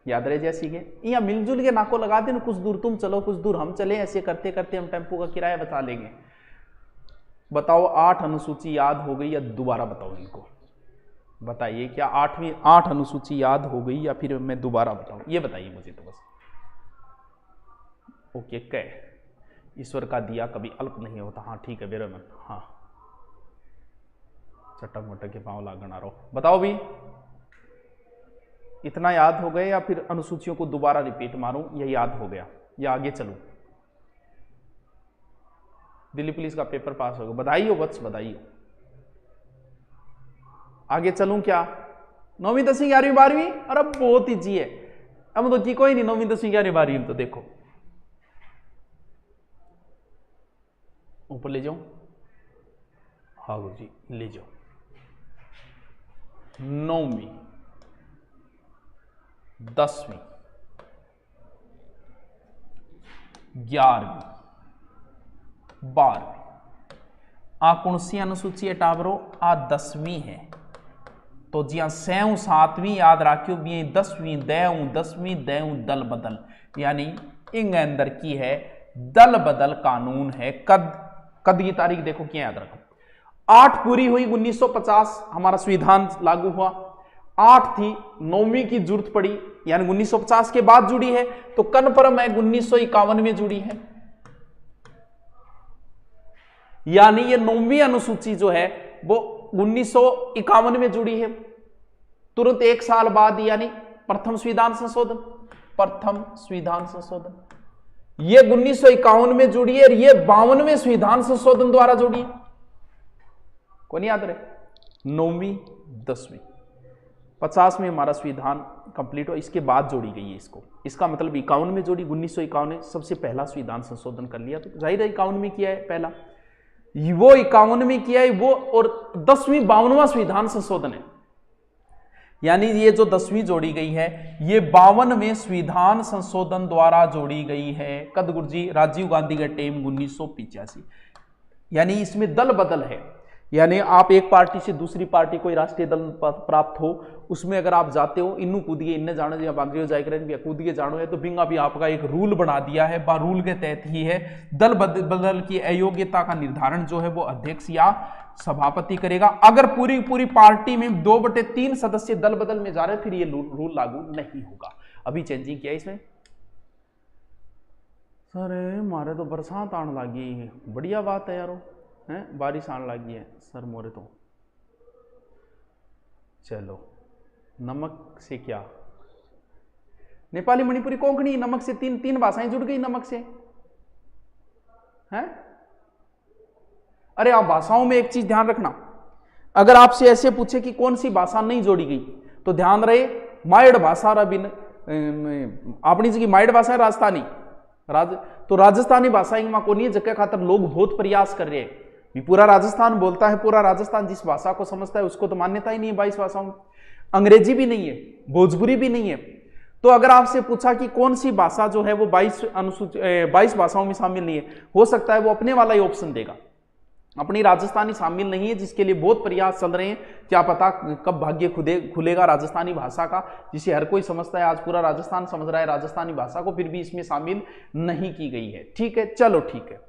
याद रहे जैसी के। यहाँ मिलजुल के नाको लगा दे, कुछ दूर तुम चलो कुछ दूर हम चले, ऐसे करते करते हम टेम्पो का किराया बता लेंगे। बताओ 8 अनुसूची याद हो गई या दोबारा बताओ इनको? बताइए क्या 8 अनुसूची याद हो गई या फिर मैं दोबारा बताऊं? ये बताइए मुझे तो बस। ओके कह ईश्वर का दिया कभी अल्प नहीं होता। हाँ ठीक है बेरो मन, हाँ चटक मटक के पांव लागन आ रहा हो। बताओ भी इतना याद हो गए या फिर अनुसूचियों को दोबारा रिपीट मारूं? यह याद हो गया या आगे चलूं? दिल्ली पुलिस का पेपर पास हो गया, बधाई हो बच्च, बधाई हो। आगे चलूं क्या? 9वीं 10वीं 11वीं 12वीं? अरे बहुत ईजी है। अब तो की कोई नहीं 9वीं 10वीं 11वीं 12वीं में। तो देखो ऊपर ले जाऊं? हाँ गुरु जी ले जाओ। 9वीं 10वीं 11वीं 12वीं आ कौन सी अनुसूची है टाबरो? आ 10वीं है। तो जी हाँ, 7वीं याद रखियो भी 10वीं देऊ दल बदल, यानी इन अंदर की है दल बदल कानून है। कद की तारीख देखो क्या याद रखो, 8 पूरी हुई 1950 हमारा संविधान लागू हुआ, 8 थी 9वीं की जरूरत पड़ी, यानी 1950 के बाद जुड़ी है, तो कन्फर्म है 1951 में जुड़ी है, यानी ये 9वीं अनुसूची जो है वो 1951 में जुड़ी है, तुरंत 1 साल बाद, यानी प्रथम संविधान संशोधन ये 1951 में जुड़ी है, और ये 52वें संविधान संशोधन द्वारा जुड़ी है। को नहीं याद रहे, 9वीं 10वीं 50 में हमारा संविधान कंप्लीट हो, इसके बाद जोड़ी गई है इसको, इसका मतलब 51 में जोड़ी, 1951 में सबसे पहला संविधान संशोधन कर लिया, तो जाहिर है 51 में किया है पहला, वो 51 में किया है वो, और 10वीं 52वां संविधान संशोधन है, यानी ये जो 10वीं जोड़ी गई है ये 52वें संविधान संशोधन द्वारा जोड़ी गई है। कद गुरुजी, राजीव गांधी का टाइम 1985, यानी इसमें दल बदल है, यानी आप एक पार्टी से दूसरी पार्टी कोई राष्ट्रीय दल प्राप्त हो, उसमें अगर आप जाते हो, इन्नू कूदिए इन्ने जानो या बांद्रियो जाए करें कूदिए जानो है, तो बिंगा भी आपका एक रूल बना दिया है, बा रूल के तहत ही है दल बदल की अयोग्यता का निर्धारण जो है वो अध्यक्ष या सभापति करेगा। अगर पूरी पार्टी में 2/3 सदस्य दल बदल में जा रहे फिर ये रूल लागू नहीं होगा। अभी चेंजिंग किया इसमें, सर मारे तो बरसात आने लगी, बढ़िया बात है यारो, हैं बारिश आने लगी है सर मोरे तो, चलो नमक से क्या, नेपाली मणिपुरी कोंकणी नमक से तीन भाषाएं जुड़ गई नमक से, हैं? अरे आप भाषाओं में एक चीज ध्यान रखना, अगर आपसे ऐसे पूछे कि कौन सी भाषा नहीं जोड़ी गई, तो ध्यान रहे माइड भाषा रबिन अपनी जगह माइड भाषा है राजस्थानी, तो राजस्थानी भाषा इनमें को नहीं जगह खातर लोग बहुत प्रयास कर रहे हैं, भी पूरा राजस्थान बोलता है, पूरा राजस्थान जिस भाषा को समझता है उसको तो मान्यता ही नहीं है 22 भाषाओं में, अंग्रेजी भी नहीं है, भोजपुरी भी नहीं है, तो अगर आपसे पूछा कि कौन सी भाषा जो है वो 22 भाषाओं में शामिल नहीं है, हो सकता है वो अपने वाला ही ऑप्शन देगा, अपनी राजस्थानी शामिल नहीं है, जिसके लिए बहुत प्रयास चल रहे हैं, क्या पता कब भाग्य खुलेगा राजस्थानी भाषा का, जिसे हर कोई समझता है, आज पूरा राजस्थान समझ रहा है राजस्थानी भाषा को, फिर भी इसमें शामिल नहीं की गई है। ठीक है, चलो ठीक है,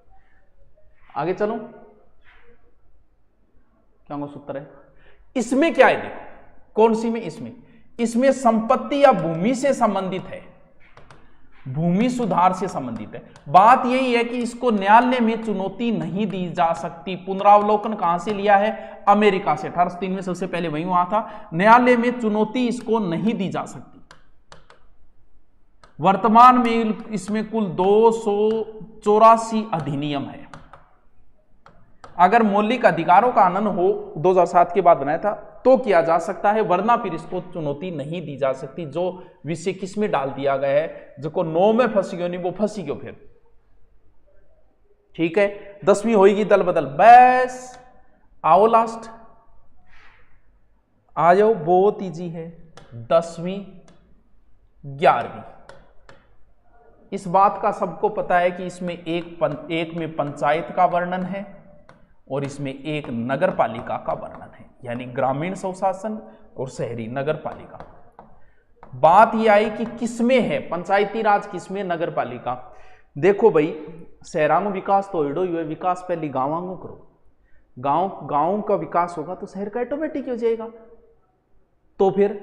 आगे चलो, क्या सूत्र है इसमें, क्या है देखो, कौन सी में, इसमें संपत्ति या भूमि से संबंधित है, भूमि सुधार से संबंधित है। बात यही है कि इसको न्यायालय में चुनौती नहीं दी जा सकती। पुनरावलोकन कहां से लिया है? अमेरिका से, 1803 में सबसे पहले वही हुआ था। न्यायालय में चुनौती इसको नहीं दी जा सकती। वर्तमान में इसमें कुल 284 अधिनियम है। अगर मौलिक अधिकारों का आनंद हो, 2007 के बाद बनाया था, तो किया जा सकता है, वरना फिर इसको चुनौती नहीं दी जा सकती। जो विषय किस में डाल दिया गया है, जो को 9 में फंसी क्यों नहीं, वो फंसी क्यों फिर। ठीक है, 10वीं होगी दल बदल, बस आओ लास्ट आ जाओ, बहुत इजी है। 10वीं 11वीं, इस बात का सबको पता है कि इसमें एक में पंचायत का वर्णन है और इसमें एक नगर पालिका का वर्णन है, यानी ग्रामीण स्वशासन और शहरी नगर पालिका। बात यह आई कि किसमें है पंचायती राज, किसमें नगर पालिका। देखो भाई, शहरांगो विकास तो एडो हुए, विकास पहले गांवांगो करो, गांव का विकास होगा तो शहर का ऑटोमेटिक हो जाएगा। तो फिर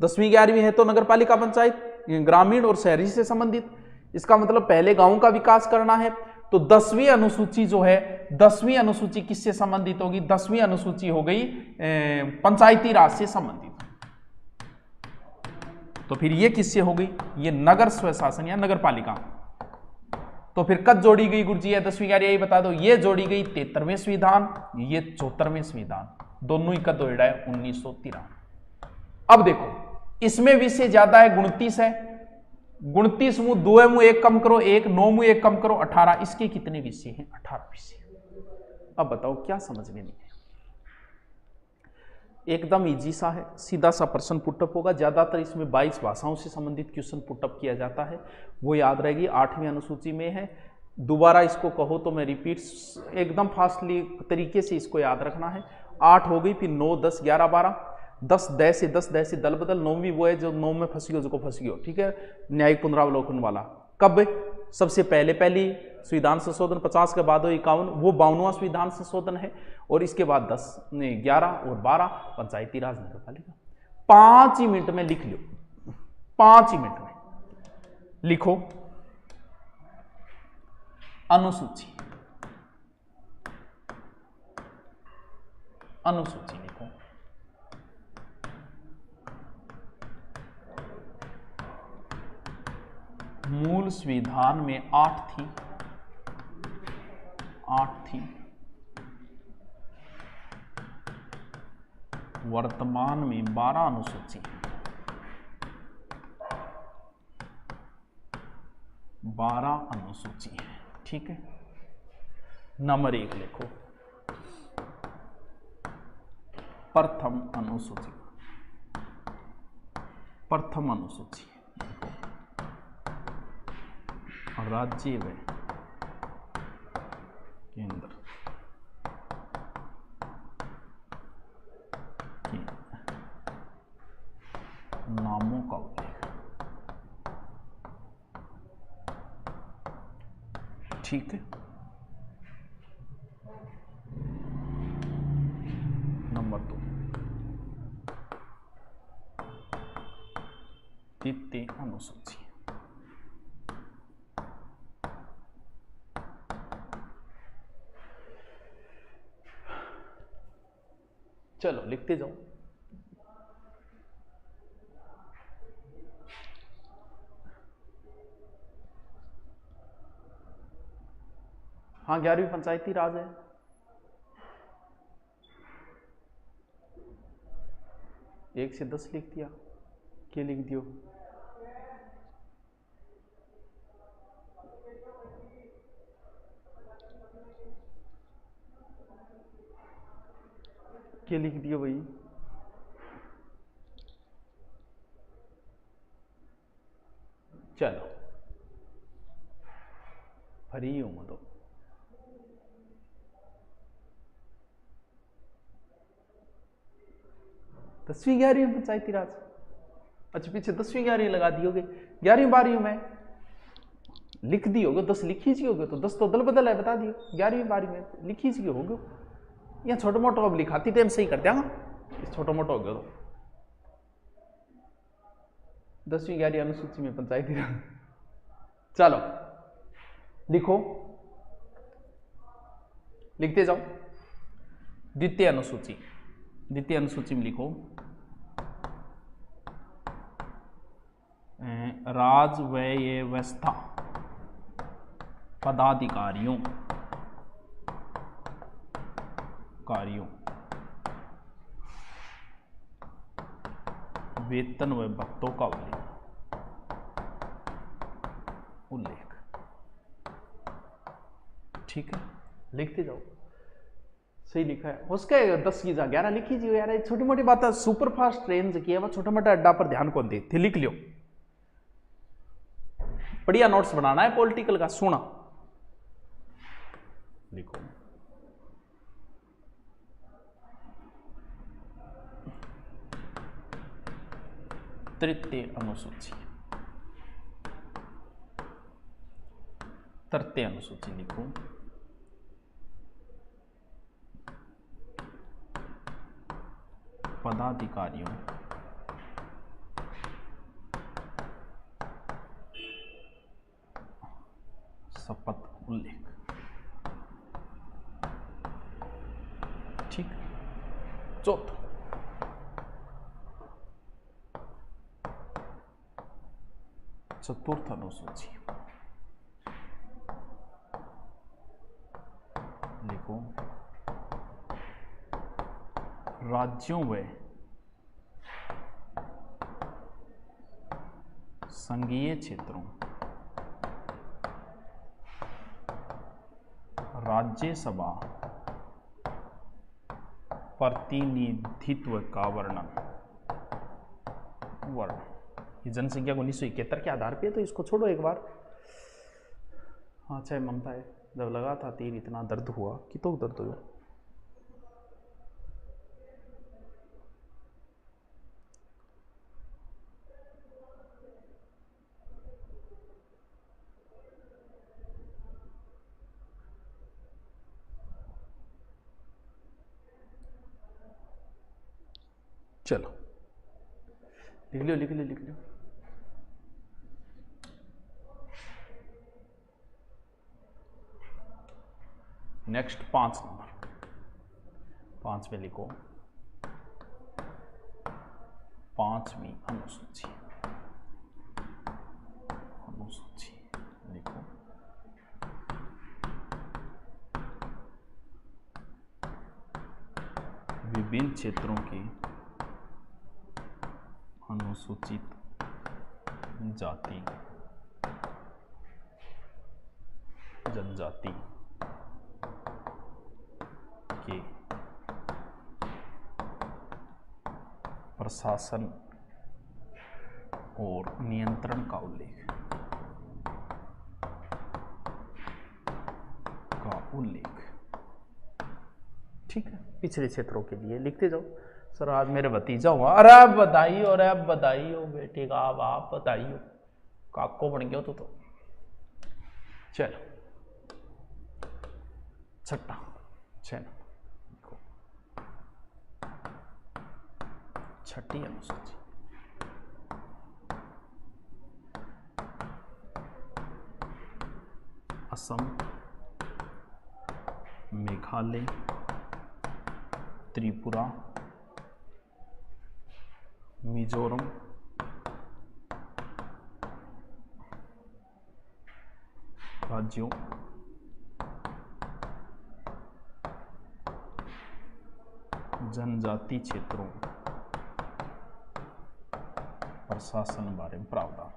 10वीं 11वीं है तो नगर पालिका पंचायत ग्रामीण और शहरी से संबंधित, इसका मतलब पहले गांव का विकास करना है। तो 10वीं अनुसूची जो है, 10वीं अनुसूची किससे संबंधित होगी? 10वीं अनुसूची हो गई पंचायती राज से संबंधित। तो फिर ये किससे हो गई? ये नगर स्वशासन या नगर पालिका। तो फिर कब जोड़ी गई गुरुजी है 10वीं 11वीं, यही बता दो। ये जोड़ी गई 73वें संविधान, ये 74वें संविधान, दोनों ही कद जोड़ा है 1993। अब देखो, इसमें विषय ज्यादा है, 29 है। 29 मुंह 2 मुंह 1 कम करो 1, 9 मुंह 1 कम करो 18, इसके कितने विषय हैं? 18 विषय। अब बताओ क्या समझ में नहीं है? एकदम इजी सा है, सीधा सा प्रश्न पुटअप होगा। ज्यादातर इसमें 22 भाषाओं से संबंधित क्वेश्चन पुटअप किया जाता है, वो याद रहेगी। 8वीं अनुसूची में है। दोबारा इसको कहो तो मैं रिपीट एकदम फास्टली तरीके से इसको याद रखना है। 8 हो गई, फिर 9 10 11 12, 10 दय से 10 दय से दल बदल, 9वीं वो है जो 9 में फंसी हो, जो फंसी हो, ठीक है, न्यायिक पुनरावलोकन वाला। कब? सबसे पहले पहली संविधान संशोधन 50 के बाद 51, वो 52वां संविधान संशोधन है, और इसके बाद 11 और 12 पंचायती राज नगर पालिका। 5 ही मिनट में लिख लो, 5 ही मिनट में लिखो। अनुसूची, अनुसूची लिखो। मूल संविधान में 8 थी, 8 थी, वर्तमान में 12 अनुसूची, 12 अनुसूची है, ठीक है। नंबर 1 लिखो, प्रथम अनुसूची, प्रथम अनुसूची, राज्य व केंद्र के नामों का उल्लेख, ठीक है। नंबर 2, द्वितीय अनुसूची, चलो लिखते जाओ। हाँ, 11वीं पंचायती राज है। एक से 10 लिख दिया, क्या लिख दियो? क्या लिख दियो भाई? चलो फ्री हूं मैं तो। दसवीं 11वीं पंचायती राज, अच्छा पीछे 10वीं 11वीं लगा दी होगी। 11वीं 12वीं में लिख दी होगी, 10 लिखी सी होगी, तो 10 तो दल बदल है, बता दियो। 11वीं 12वीं में लिखी सी होगी, यहाँ छोटा मोटा अब लिखाती टाइम सही कर देगा, इस छोटा मोटा हो गया तो। 10वीं 11वीं अनुसूची में पंचायती राज, चलो लिखो, लिखते जाओ। द्वितीय अनुसूची, द्वितीय अनुसूची में लिखो, राज व्यवस्था पदाधिकारियों कार्यों वेतन व भत्तों का उल्लेख, ठीक है। लिखते जाओ, सही लिखा है। उसके 10 की 11 लिखी जी यार, छोटी मोटी बात है। सुपर फास्ट ट्रेन से किया, छोटा मोटा अड्डा पर ध्यान कौन दे थे, लिख लियो। बढ़िया नोट्स बनाना है पॉलिटिकल का, सुना लिखो। तृतीय अनुसूची, तृतीय अनुसूची लिखो, पदाधिकारियों शपथ उल्लेख, ठीक। चौथा, चतुर्थ अनुसूची लिखो, राज्यों व संघीय क्षेत्रों राज्यसभा प्रतिनिधित्व का वर्णन, वर्ण। ये जनसंख्या 1971 के आधार पे, तो इसको छोड़ो एक बार। हाँ चाहे ममता है, जब लगा था तीर इतना दर्द हुआ कि तो दर्द हुआ। चलो लिख लियो लिख लियो लिख लियो। नेक्स्ट 5 नंबर, 5 में लिखो 5वीं अनुसूची। अनुसूची लिखो विभिन्न क्षेत्रों की अनुसूचित जाति जनजाति के प्रशासन और नियंत्रण का उल्लेख ठीक है। पिछले क्षेत्रों के लिए लिखते जाओ। सर आज मेरे भतीजा हुआ, अरे आप बधाई हो, अरे आप बधाई हो बेटे का, आप बधाई हो, काको बन गया तो। चलो 6 नंबर, 6ठी अनुसूची। असम, मेघालय, त्रिपुरा, मिजोरम, राज्यों जनजाति क्षेत्रों प्रशासन बारे में प्रावधान।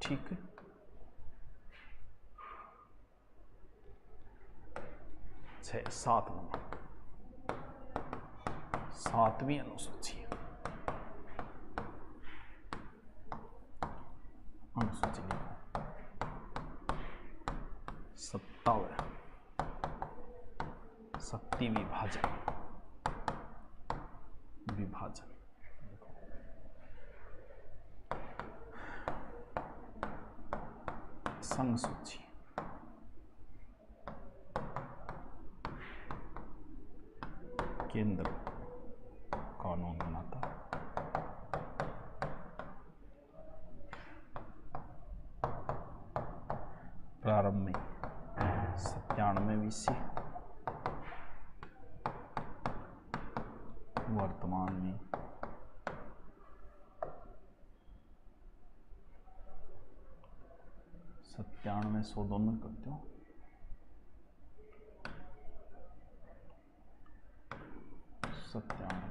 ठीक है। 7 नंबर, 7वीं अनुसूची। अनुसूची लिखो सत्ता व शक्ति विभाजन। संघ सूची, केंद्र कानून बनाता, प्रारंभ में 97 विषय, वर्तमान में 97, 100 दोनों करते हो, 97,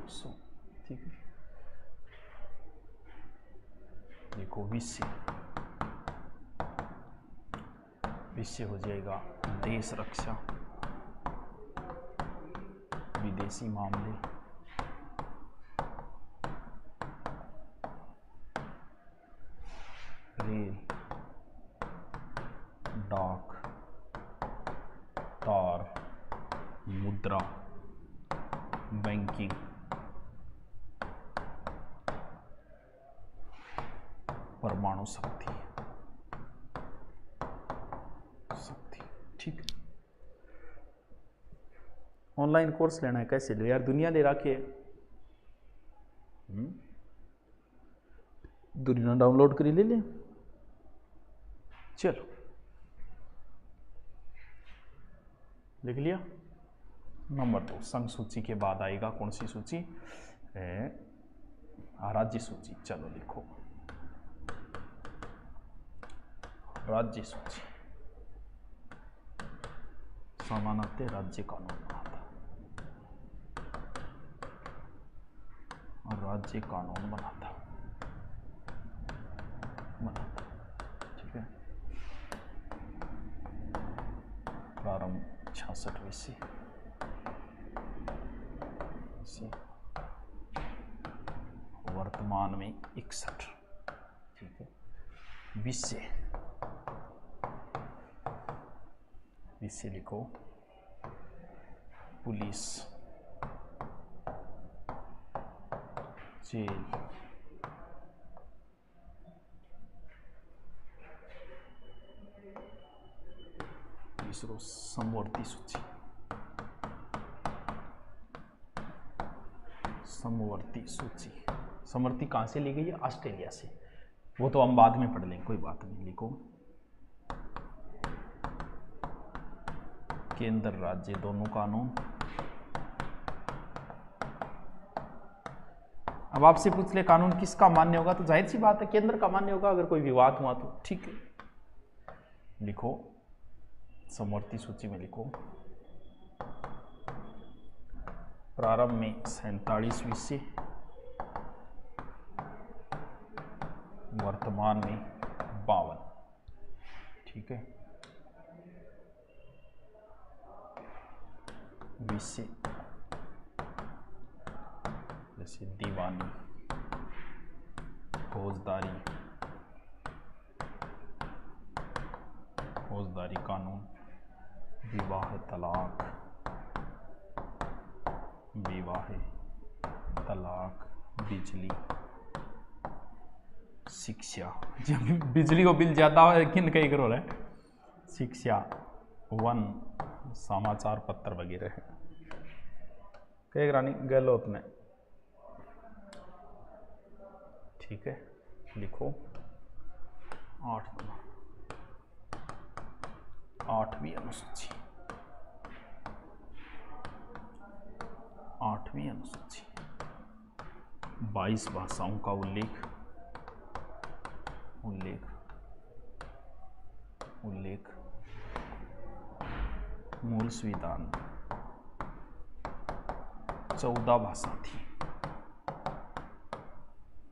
100 ठीक है। देखो विषय हो जाएगा देश रक्षा, विदेशी मामले, रेल, डाक, तार, मुद्रा, बैंकिंग, परमाणु शक्ति ठीक। ऑनलाइन कोर्स लेना है कैसे लो यार, दुनिया ले रखी है, दुनिया डाउनलोड करी ले। चलो लिख लिया। नंबर 2 संघ सूची के बाद आएगा कौन सी सूची है, राज्य सूची। चलो लिखो राज्य सूची। सामान्यतः राज्य कानून बनाता और राज्य कानून बनाता ठीक है। प्रारंभ 66 विषय, वर्तमान में 61 ठीक है। विषय लिखो पुलिस, जेल, तीसरो समवर्ती सूची, समवर्ती सूची। समवर्ती कहाँ से ली गई है? ऑस्ट्रेलिया से। वो तो हम बाद में पढ़ लेंगे, कोई बात नहीं। लिखो केंद्र राज्य दोनों कानून। अब आपसे पूछ ले कानून किसका मान्य होगा, तो जाहिर सी बात है केंद्र का मान्य होगा, अगर कोई विवाद हुआ तो। ठीक है, लिखो समवर्ती सूची में लिखो प्रारंभ में 47 विषय, वर्तमान में 52। ठीक है, विषय जैसे दीवानी, फौजदारी कानून, विवाह तलाक, बिजली, शिक्षा, जब बिजली को बिल ज्यादा हो लेकिन कई करो रहा है, शिक्षा, वन, समाचार पत्र वगैरह है। कई रानी गहलोत ने। ठीक है, लिखो 8वीं अनुसूची, 8वीं अनुसूची 22 भाषाओं का उल्लेख, मूल संविधान 14 भाषा थी,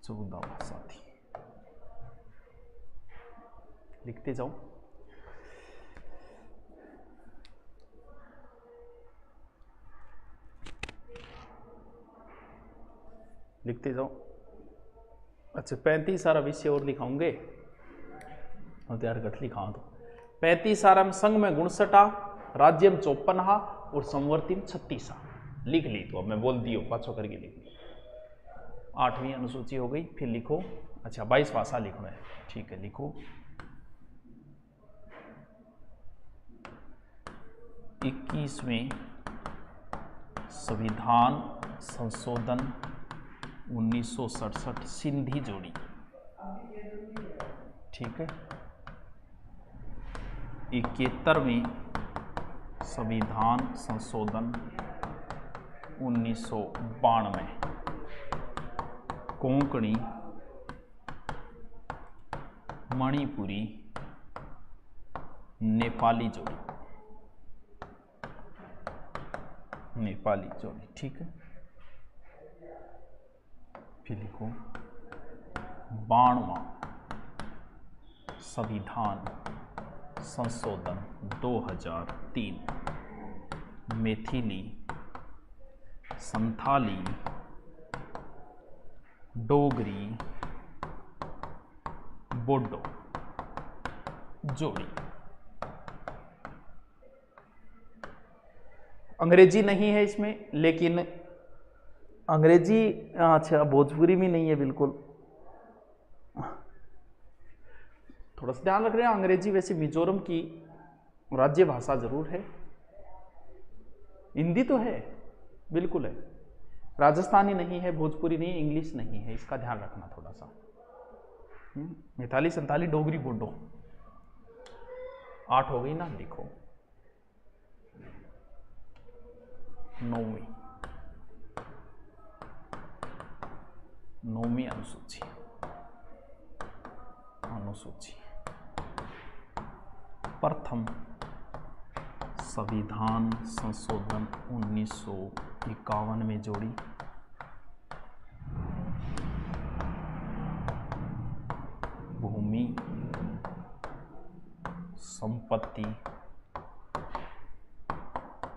14 भाषा थी। लिखते जाओ। लिखते जाओ। अच्छा 35 सारा विषय और लिखाऊंगे तो यार गठ लिखा तो 35 सारा में संघ में 59, राज्य में 54 और समवर्ती में 36 लिख ली। तो अब मैं बोल दियो पाछो करके लिख ली। 8वीं अनुसूची हो गई। फिर लिखो, अच्छा 22 भाषा लिखना है। ठीक है, लिखो 21वें संविधान संशोधन 1967 सिंधी जोड़ी। ठीक है, 71वें संविधान संशोधन 1992 कोंकणी, मणिपुरी, नेपाली जोड़ी, नेपाली जोड़ी। ठीक है, फिर लिखो 92वां संविधान संशोधन 2003 मैथिली, संथाली, डोगरी, बोडो जोड़ी। अंग्रेजी नहीं है इसमें, लेकिन अंग्रेजी, अच्छा भोजपुरी भी नहीं है बिल्कुल, थोड़ा सा ध्यान रख रहे हैं। अंग्रेजी वैसे मिजोरम की राज्य भाषा जरूर है, हिंदी तो है, बिल्कुल है, राजस्थानी नहीं है, भोजपुरी नहीं, इंग्लिश नहीं है, इसका ध्यान रखना थोड़ा सा। मैथिली, संथाली, डोगरी, बोडो 8 हो गई ना। लिखो 9वीं अनुसूची प्रथम संविधान संशोधन 1951 में जोड़ी। भूमि, संपत्ति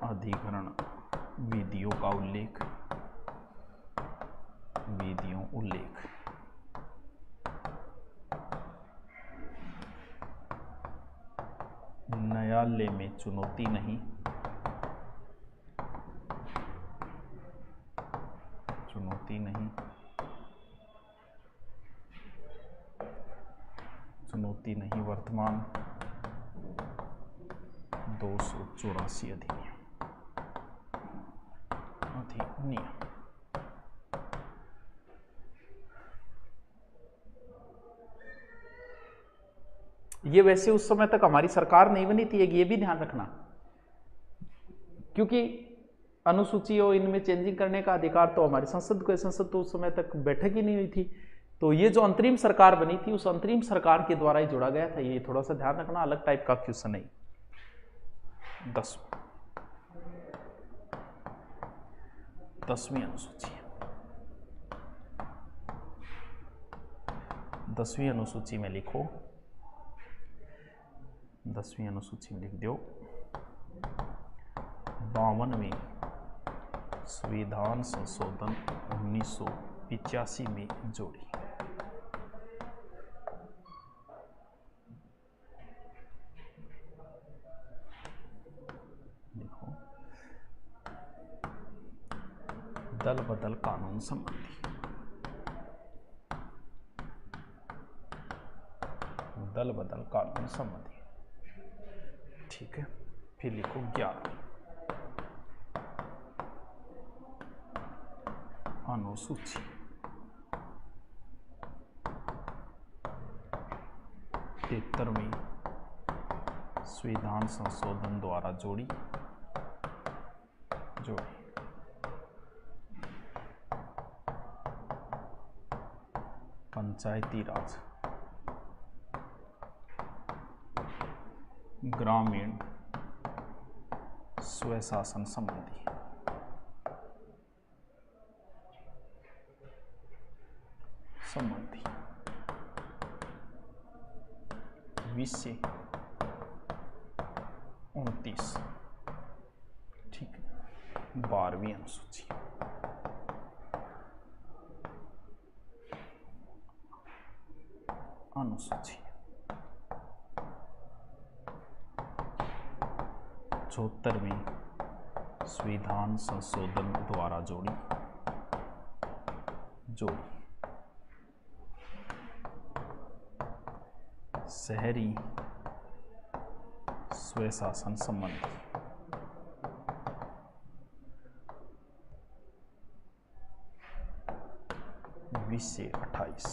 अधिग्रहण विधियों का उल्लेख, न्यायालय में चुनौती नहीं, वर्तमान 284 अधिनियम। ये वैसे उस समय तक हमारी सरकार नहीं बनी थी, ये भी ध्यान रखना, क्योंकि अनुसूची और इनमें चेंजिंग करने का अधिकार तो हमारी संसद को है, संसद तो उस समय तक बैठक ही नहीं हुई थी। तो ये जो अंतरिम सरकार बनी थी उस अंतरिम सरकार के द्वारा ही जोड़ा गया था। ये थोड़ा सा ध्यान रखना, अलग टाइप का क्वेश्चन है। 10वीं अनुसूची, 10वीं अनुसूची में लिखो, 10वीं अनुसूची में लिख दो 52वें संविधान संशोधन 1985 में जोड़ी। देखो, दल बदल कानून संबंधी, दल बदल कानून संबंधी, ठीक है। फिर लिखो 11 अनुसूची, 73वें संविधान संशोधन द्वारा जोड़ी। पंचायती राज, ग्रामीण स्वशासन संबंधी, विषय 29, ठीक है। 12वीं अनुसूची, अनुसूची 74वें संविधान संशोधन द्वारा जोड़ी। शहरी स्वशासन संबंधी, विषय 28,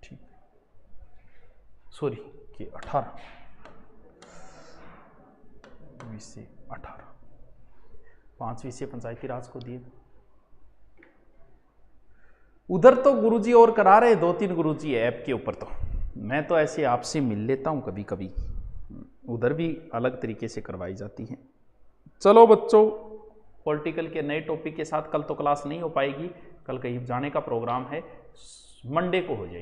ठीक, सॉरी कि 18, विषय 18, 5 विषय पंचायती राज को दिए। उधर तो गुरुजी और करा रहे, 2-3 गुरुजी ऐप के ऊपर, तो मैं तो ऐसे आपसे मिल लेता हूँ कभी कभी, उधर भी अलग तरीके से करवाई जाती हैं। चलो बच्चों, पॉलिटिकल के नए टॉपिक के साथ कल तो क्लास नहीं हो पाएगी, कल कहीं जाने का प्रोग्राम है, मंडे को हो जाएगी।